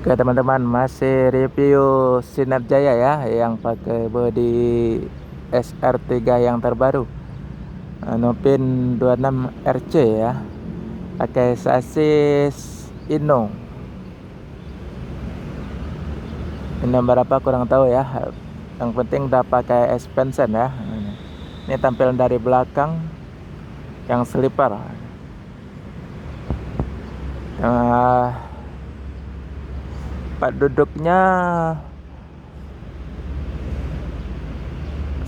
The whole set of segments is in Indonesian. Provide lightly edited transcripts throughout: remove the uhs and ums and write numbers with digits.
Oke teman-teman, masih review Sinar Jaya ya, yang pakai bodi SR3 yang terbaru, Nopin 26 RC ya, pakai sasis Inno berapa kurang tahu ya, yang penting udah pakai expansion ya. Ini tampilan dari belakang yang sleeper. Tempat duduknya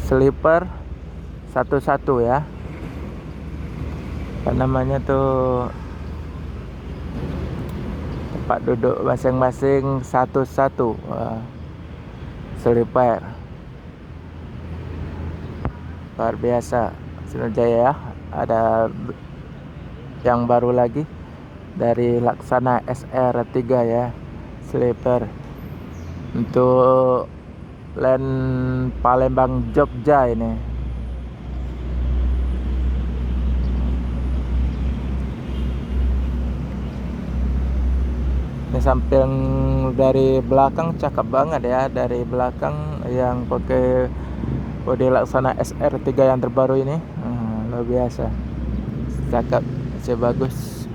sleeper satu-satu ya, apa namanya tuh, tempat duduk masing-masing satu-satu. Sleeper luar biasa Sinar Jaya ya. Ada yang baru lagi dari Laksana SR3 ya, sleeper untuk land Palembang Jogja ini. Ini samping dari belakang cakep banget ya, dari belakang yang pakai bodi Laksana SR3 yang terbaru ini. Luar biasa, cakep, masih bagus.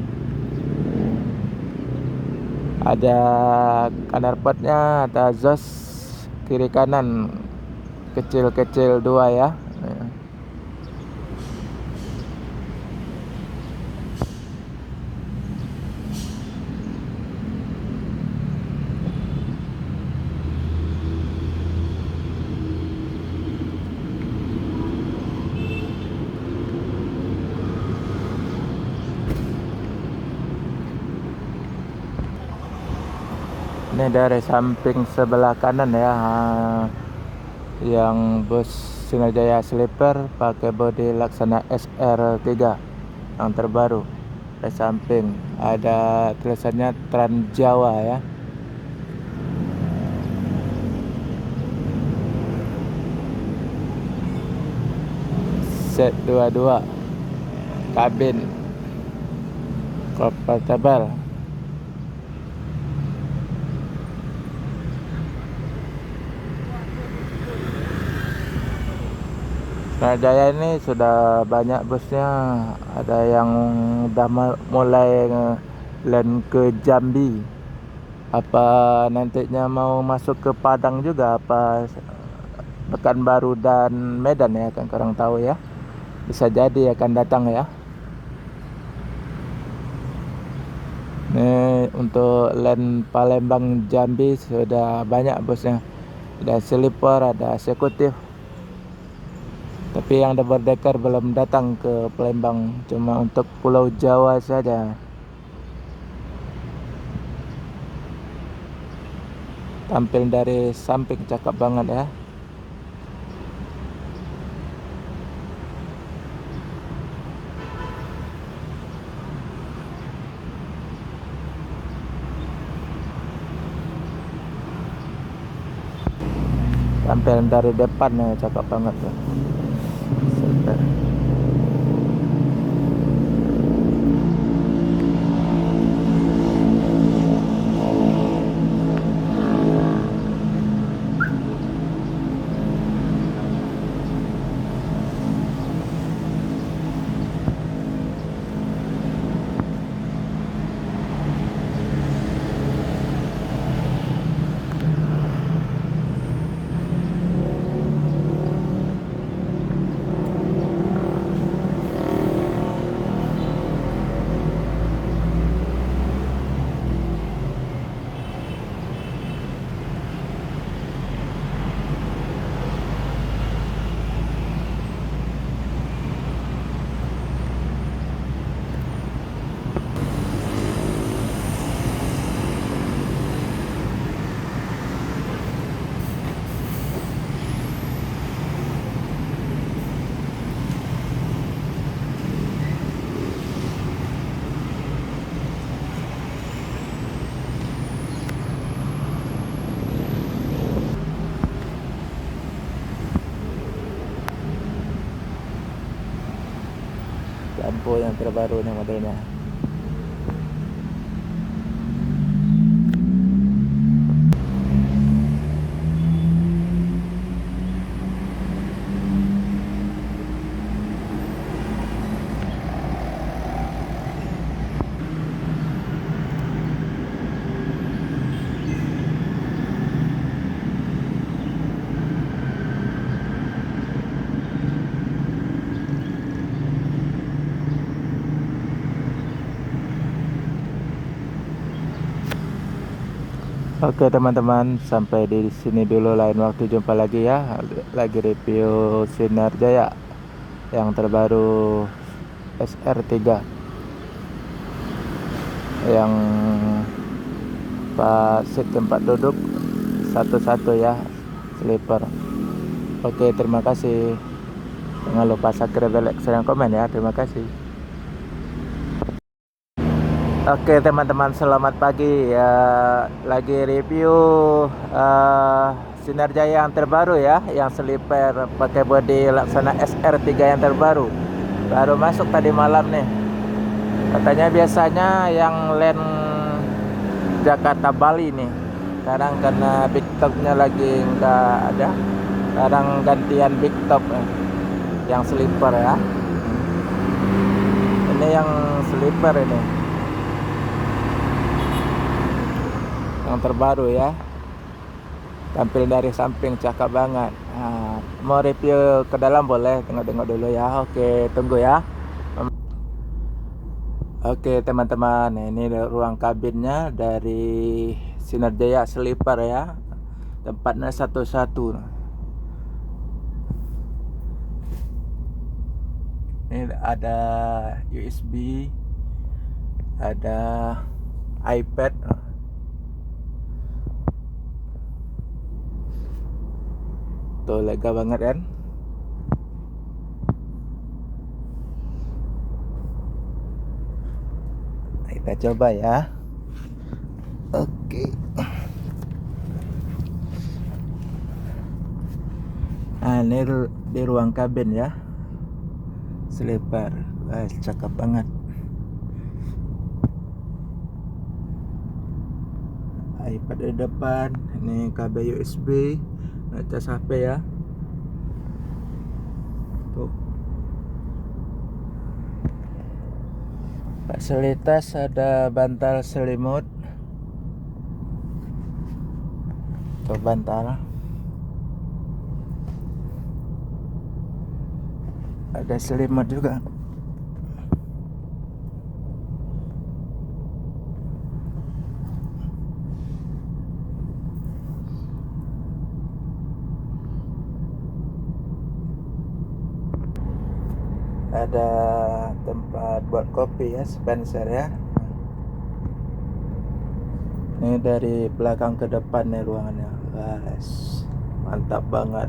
Ada underpotnya, ada exhaust kiri kanan kecil-kecil dua ya. Ini dari samping sebelah kanan ya, yang bus Sinar Jaya sleeper pakai bodi Laksana SR3 yang terbaru. Dari samping ada tulisannya Trans Jawa ya. Set 22 kabin comfortable. Sinar Jaya ini sudah banyak busnya, ada yang udah mulai land ke Jambi, apa nantinya mau masuk ke Padang juga, apa Pekanbaru dan Medan ya, kan kurang tahu ya, bisa jadi akan datang ya. Ini untuk land Palembang Jambi sudah banyak busnya, ada sleeper, ada eksekutif. Tapi yang double decker belum datang ke Palembang, cuma untuk Pulau Jawa saja. Tampil dari samping cakep banget ya. Tampil dari depan ya, cakep banget tuh. Super. Lampu yang terbaru nih modelnya. Oke teman-teman, sampai di sini dulu, lain waktu jumpa lagi ya. Lagi review Sinar Jaya yang terbaru SR3 yang seat tempat duduk satu-satu ya, sleeper. Oke, terima kasih. Jangan lupa subscribe, like, share, dan komen ya. Terima kasih. Oke teman-teman, selamat pagi ya. Lagi review Sinar Jaya yang terbaru ya, yang sleeper pakai bodi Laksana SR3 yang terbaru. Baru masuk tadi malam nih. Katanya biasanya yang land Jakarta Bali nih. Sekarang karena big topnya lagi nggak ada, sekarang gantian big top yang sleeper ya. Ini yang sleeper ini, yang terbaru ya. Tampil dari samping cakep banget. Nah, mau review ke dalam boleh, tengok-tengok dulu ya. Oke, tunggu ya. Oke teman-teman, ini ruang kabinnya dari Sinar Jaya Sleeper ya. Tempatnya satu-satu. Ini ada USB, ada iPad. Tuh lega banget kan. Kita coba ya. Oke. Nah, ini di ruang kabin ya, sleeper. Wah, cakep banget. iPad di depan, ini kabel USB, ngecas HP ya. Tuh. Fasilitas ada bantal selimut. Tuh bantal. Ada selimut juga. Ada tempat buat kopi ya, Spencer ya. Ini dari belakang ke depan nih ruangannya. Guys, mantap banget.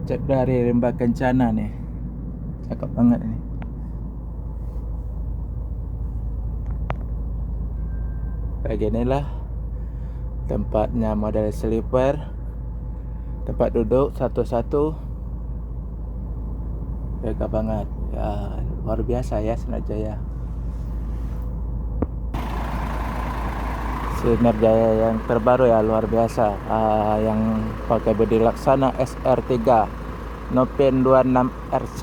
Cek dari rimba kencana nih, cakep banget ini. Kayak ginilah tempatnya, model sleeper. Tempat duduk satu-satu, lega banget ya, luar biasa ya Sinar Jaya. Sinar Jaya yang terbaru ya, luar biasa. Yang pakai bodi Laksana SR3 Nopen 26 RC.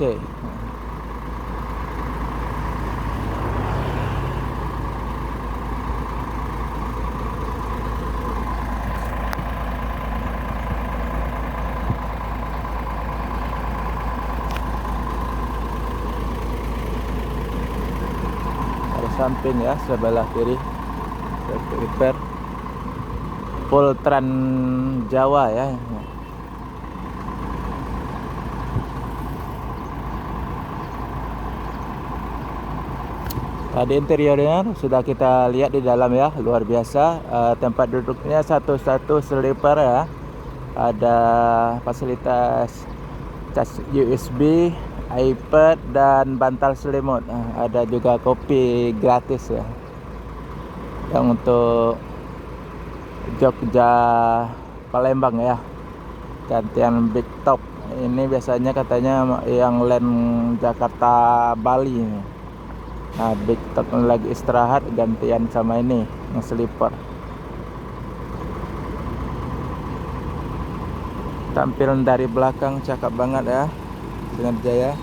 Samping ya, sebelah kiri sleeper full Trans Jawa ya. Tadi interiornya sudah kita lihat di dalam ya, luar biasa. Tempat duduknya satu-satu sleeper ya. Ada fasilitas cas USB, iPad, dan bantal selimut. Ada juga kopi gratis ya, yang untuk Jogja Palembang ya, gantian big top. Ini biasanya katanya yang land Jakarta Bali ini. Nah, big top lagi istirahat, gantian sama ini yang sleeper. Tampilan dari belakang cakep banget ya, Sinar Jaya.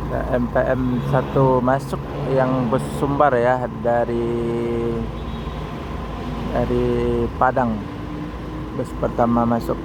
MPM 1 masuk yang bus Sumbar ya, dari Padang, bus pertama masuk.